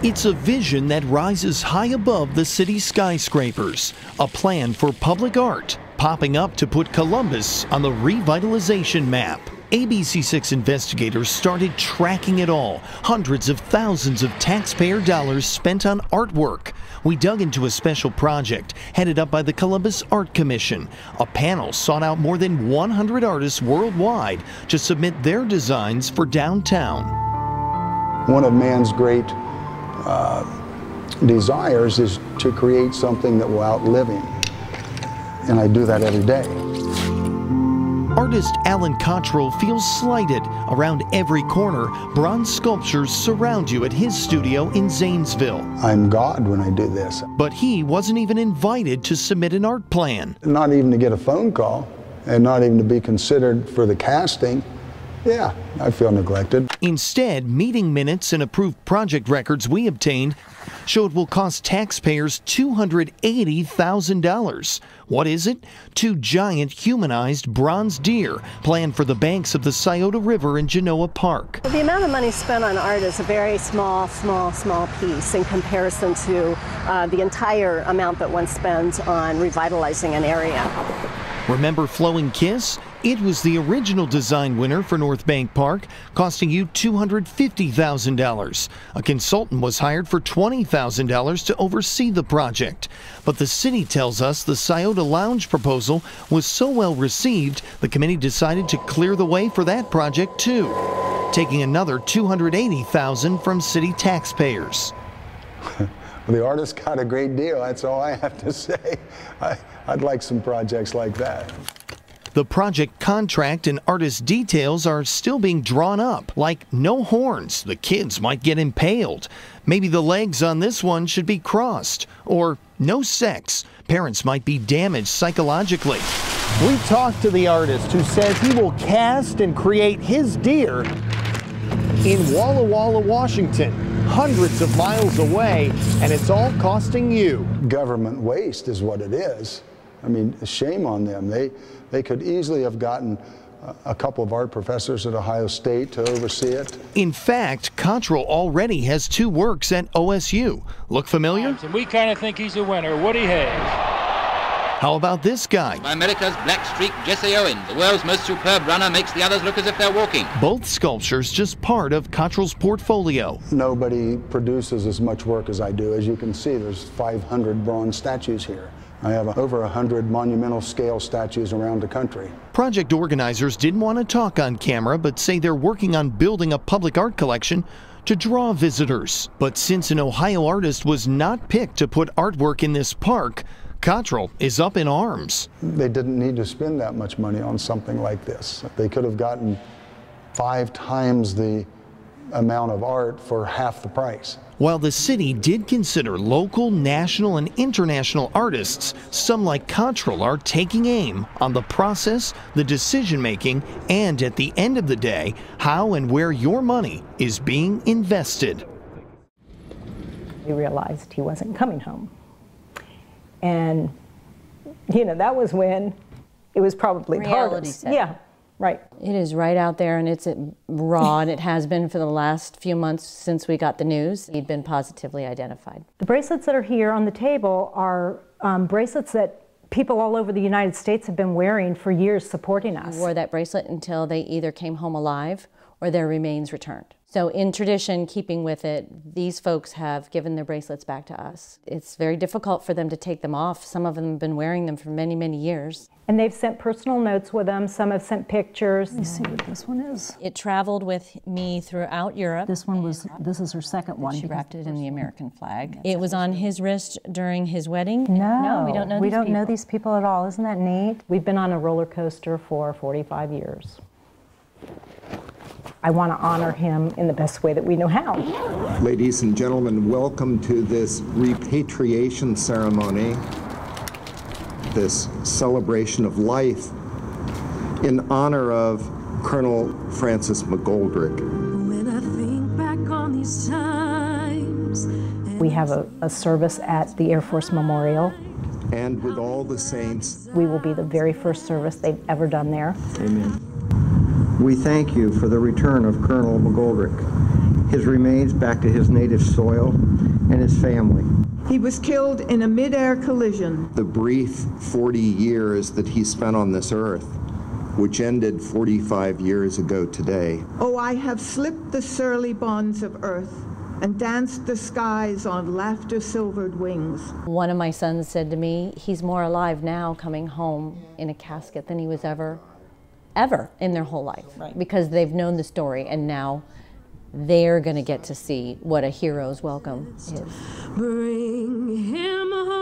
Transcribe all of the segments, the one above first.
It's a vision that rises high above the city's skyscrapers, a plan for public art popping up to put Columbus on the revitalization map. ABC6 investigators started tracking it all, hundreds of thousands of taxpayer dollars spent on artwork. We dug into a special project headed up by the Columbus Art Commission. A panel sought out more than 100 artists worldwide to submit their designs for downtown. One of man's great desires is to create something that will outlive him, and I do that every day. Artist Alan Cottrell feels slighted. Around every corner, bronze sculptures surround you at his studio in Zanesville. I'm God when I do this. But he wasn't even invited to submit an art plan. Not even to get a phone call, and not even to be considered for the casting. Yeah, I feel neglected. Instead, meeting minutes and approved project records we obtained show it will cost taxpayers $280,000. What is it? 2 giant humanized bronze deer planned for the banks of the Scioto River in Genoa Park. The amount of money spent on art is a very small piece in comparison to the entire amount that one spends on revitalizing an area. Remember Flowing Kiss? It was the original design winner for North Bank Park, costing you $250,000. A consultant was hired for $20,000 to oversee the project. But the city tells us the Scioto Lounge proposal was so well received, the committee decided to clear the way for that project too, taking another $280,000 from city taxpayers. The artist got a great deal, that's all I have to say. I'd like some projects like that. The project contract and artist details are still being drawn up, like no horns, the kids might get impaled. Maybe the legs on this one should be crossed. Or no sex, parents might be damaged psychologically. We talked to the artist who says he will cast and create his deer in Walla Walla, Washington, hundreds of miles away, and it's all costing you. Government waste is what it is. I mean, shame on them. They could easily have gotten a couple of art professors at Ohio State to oversee it. In fact, Cottrell already has 2 works at OSU. Look familiar? And we kind of think he's a winner. Woody Hayes. How about this guy? By America's Black Streak, Jesse Owens, the world's most superb runner, makes the others look as if they're walking. Both sculptures just part of Cottrell's portfolio. Nobody produces as much work as I do. As you can see, there's 500 bronze statues here. I have over 100 monumental scale statues around the country. Project organizers didn't want to talk on camera, but say they're working on building a public art collection to draw visitors. But since an Ohio artist was not picked to put artwork in this park, Cottrell is up in arms. They didn't need to spend that much money on something like this. They could have gotten 5 times the amount of art for half the price. While the city did consider local, national, and international artists, some like Cottrell are taking aim on the process, the decision-making, and at the end of the day, how and where your money is being invested. We realized he wasn't coming home. And, you know, that was when it was probably the hardest. Yeah, right. It is right out there, and it's raw, and it has been for the last few months since we got the news. He'd been positively identified. The bracelets that are here on the table are bracelets that people all over the United States have been wearing for years, supporting us. Wore that bracelet until they either came home alive or their remains returned. So in tradition, keeping with it, these folks have given their bracelets back to us. It's very difficult for them to take them off. Some of them have been wearing them for many, many years. And they've sent personal notes with them. Some have sent pictures. Let me see what this one is. It traveled with me throughout Europe. This is her second one. She wrapped it in the American flag. It was on his wrist during his wedding. No, we don't know these people. We don't know these people at all. Isn't that neat? We've been on a roller coaster for 45 years. I want to honor him in the best way that we know how. Ladies and gentlemen, welcome to this repatriation ceremony, this celebration of life in honor of Colonel Francis McGoldrick. When I think back on these times. We have a service at the Air Force Memorial. And with all the saints. We will be the very first service they've ever done there. Amen. We thank you for the return of Colonel McGoldrick. his remains back to his native soil and his family. He was killed in a mid-air collision. The brief 40 years that he spent on this earth, which ended 45 years ago today. Oh, I have slipped the surly bonds of earth and danced the skies on laughter-silvered wings. One of my sons said to me, he's more alive now coming home in a casket than he was ever in their whole life. Right. Because they've known the story, and now they're going to get to see what a hero's welcome is. Bring him home.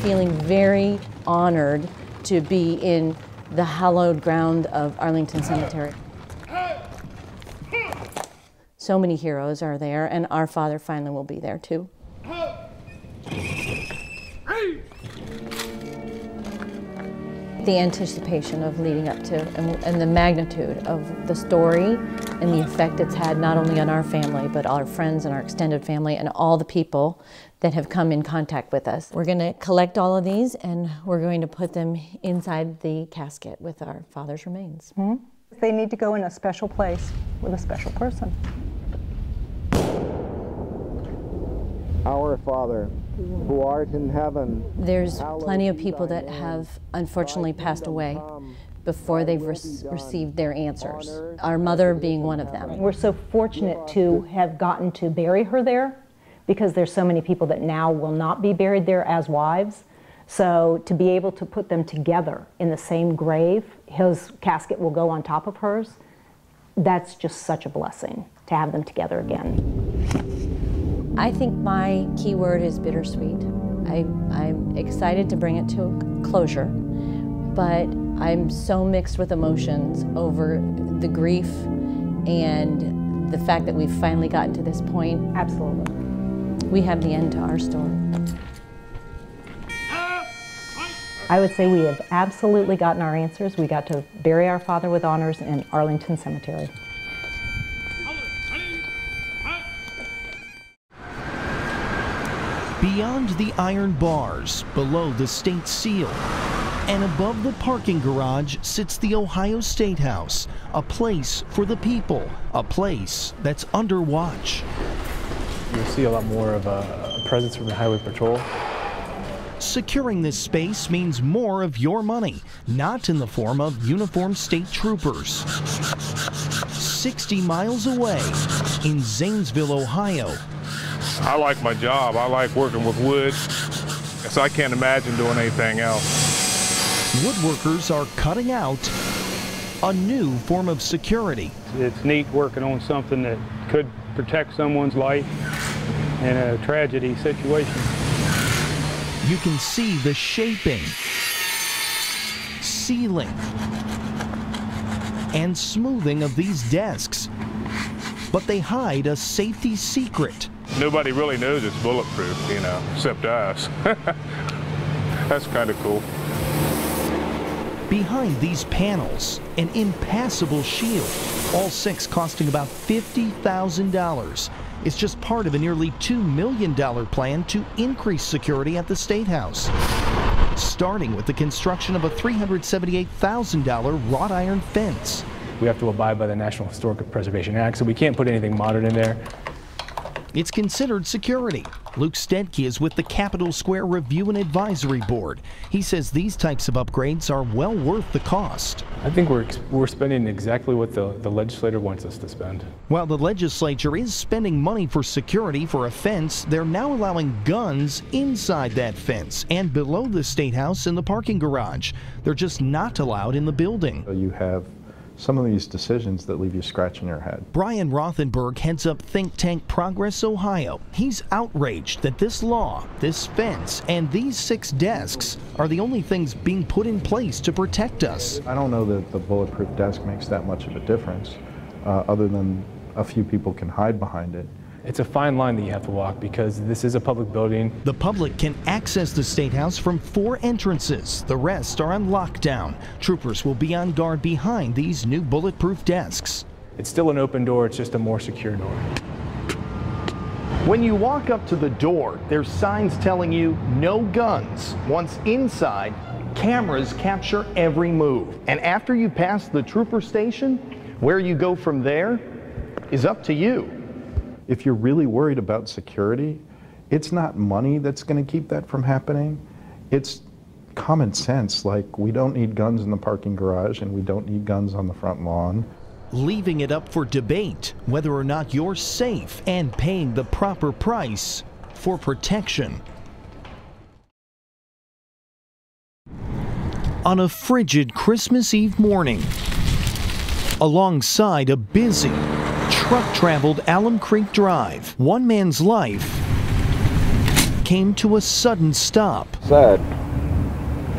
Feeling very honored to be in the hallowed ground of Arlington Cemetery. So many heroes are there, and our father finally will be there too. The anticipation of leading up to and the magnitude of the story and the effect it's had not only on our family, but our friends and our extended family and all the people that have come in contact with us. We're going to collect all of these, and we're going to put them inside the casket with our father's remains. Mm-hmm. They need to go in a special place with a special person. Our Father, who art in heaven. There's plenty of people that have unfortunately passed away before they've received their answers. Our mother being one of them. We're so fortunate to have gotten to bury her there, because there's so many people that now will not be buried there as wives. So to be able to put them together in the same grave, his casket will go on top of hers, that's just such a blessing to have them together again. I think my key word is bittersweet. I'm excited to bring it to closure, but I'm so mixed with emotions over the grief and the fact that we've finally gotten to this point. Absolutely. We have the end to our story. I would say we have absolutely gotten our answers. We got to bury our father with honors in Arlington Cemetery. Beyond the iron bars, below the state seal, and above the parking garage sits the Ohio State House, a place for the people, a place that's under watch. You'll see a lot more of a presence from the Highway Patrol. Securing this space means more of your money, not in the form of uniformed state troopers. 60 miles away in Zanesville, Ohio. I like my job. I like working with wood, so I can't imagine doing anything else. Woodworkers are cutting out a new form of security. It's neat working on something that could protect someone's life in a tragedy situation. You can see the shaping, sealing, and smoothing of these desks, but they hide a safety secret. Nobody really knows it's bulletproof, you know, except us. That's kind of cool. Behind these panels, an impassable shield, all six costing about $50,000. It's just part of a nearly $2 million plan to increase security at the State House, starting with the construction of a $378,000 wrought iron fence. We have to abide by the National Historic Preservation Act, so we can't put anything modern in there. It's considered security. Luke Stedke is with the Capitol Square Review and Advisory Board. He says these types of upgrades are well worth the cost. I think we're spending exactly what the legislator wants us to spend. While the legislature is spending money for security for a fence, they're now allowing guns inside that fence and below the State House in the parking garage. They're just not allowed in the building. You have some of these decisions that leave you scratching your head. Brian Rothenberg heads up think tank Progress Ohio. He's outraged that this law, this fence, and these 6 desks are the only things being put in place to protect us. I don't know that the bulletproof desk makes that much of a difference, other than a few people can hide behind it. It's a fine line that you have to walk because this is a public building. The public can access the State House from 4 entrances. The rest are on lockdown. Troopers will be on guard behind these new bulletproof desks. It's still an open door, it's just a more secure door. When you walk up to the door, there's signs telling you no guns. Once inside, cameras capture every move. And after you pass the trooper station, where you go from there is up to you. If you're really worried about security, it's not money that's going to keep that from happening. It's common sense, like we don't need guns in the parking garage and we don't need guns on the front lawn. Leaving it up for debate whether or not you're safe and paying the proper price for protection. On a frigid Christmas Eve morning, alongside a busy, truck-traveled Alum Creek Drive, one man's life came to a sudden stop. Sad.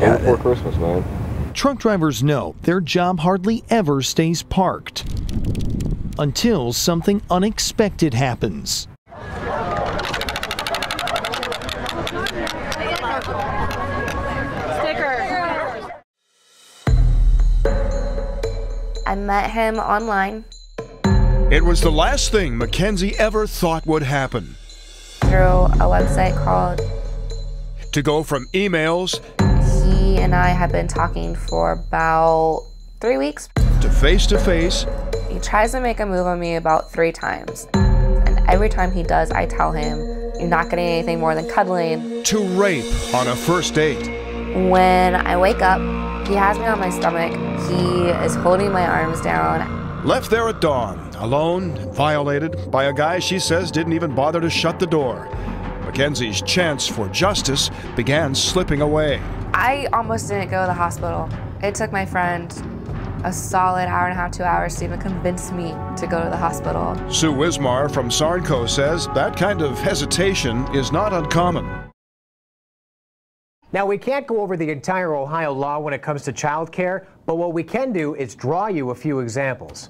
Right before Christmas, man. Truck drivers know their job hardly ever stays parked until something unexpected happens. I met him online. It was the last thing Mackenzie ever thought would happen. Through a website called. To go from emails. He and I have been talking for about 3 weeks. To face. He tries to make a move on me about 3 times. And every time he does, I tell him, you're not getting anything more than cuddling. To rape on a first date. When I wake up, he has me on my stomach. He is holding my arms down. Left there at dawn, alone, violated by a guy she says didn't even bother to shut the door. Mackenzie's chance for justice began slipping away. I almost didn't go to the hospital. It took my friend a solid hour and a half, 2 hours to even convince me to go to the hospital. Sue Wismar from Sarnco says that kind of hesitation is not uncommon. Now, we can't go over the entire Ohio law when it comes to child care, but what we can do is draw you a few examples.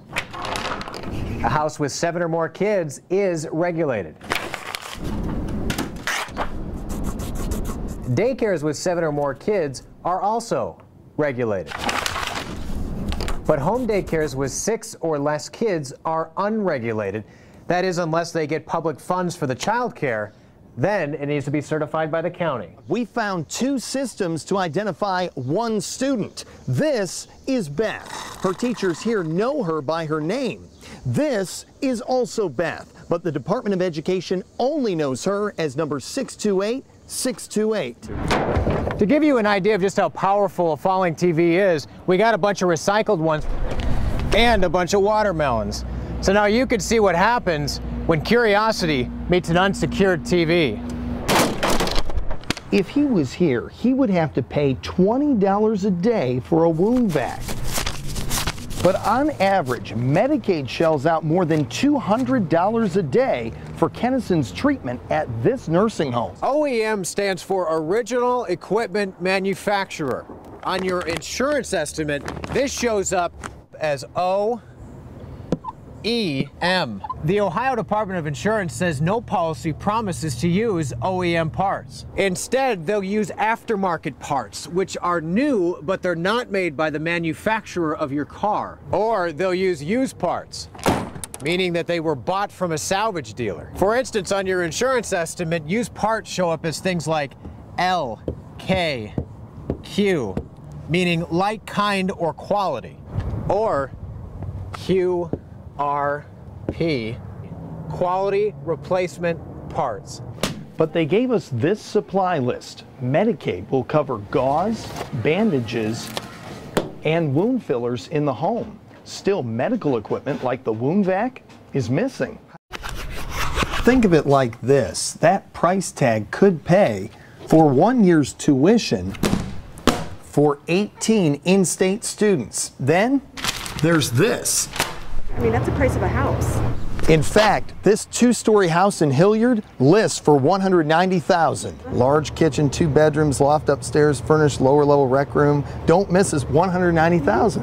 A house with 7 or more kids is regulated. Daycares with 7 or more kids are also regulated. But home daycares with 6 or less kids are unregulated. That is, unless they get public funds for the child care, then it needs to be certified by the county. We found 2 systems to identify one student. This is Beth. Her teachers here know her by her name. This is also Beth, but the Department of Education only knows her as number 628-628. To give you an idea of just how powerful a falling TV is, we got a bunch of recycled ones and a bunch of watermelons. So now you can see what happens when curiosity meets an unsecured TV. If he was here, he would have to pay $20 a day for a wound vac. But on average, Medicaid shells out more than $200 a day for Kennison's treatment at this nursing home. OEM stands for Original Equipment Manufacturer. On your insurance estimate, this shows up as OEM. The Ohio Department of Insurance says no policy promises to use OEM parts. Instead, they'll use aftermarket parts, which are new, but they're not made by the manufacturer of your car. Or they'll use used parts, meaning that they were bought from a salvage dealer. For instance, on your insurance estimate, used parts show up as things like L, K, Q, meaning like, kind, or quality. Or Q, RP, quality replacement parts. But they gave us this supply list. Medicaid will cover gauze, bandages, and wound fillers in the home. Still, medical equipment like the wound vac is missing. Think of it like this. That price tag could pay for 1 year's tuition for 18 in-state students. Then there's this. I mean, that's the price of a house. In fact, this 2-story house in Hilliard lists for $190,000. Large kitchen, 2 bedrooms, loft upstairs, furnished lower level rec room. Don't miss this $190,000.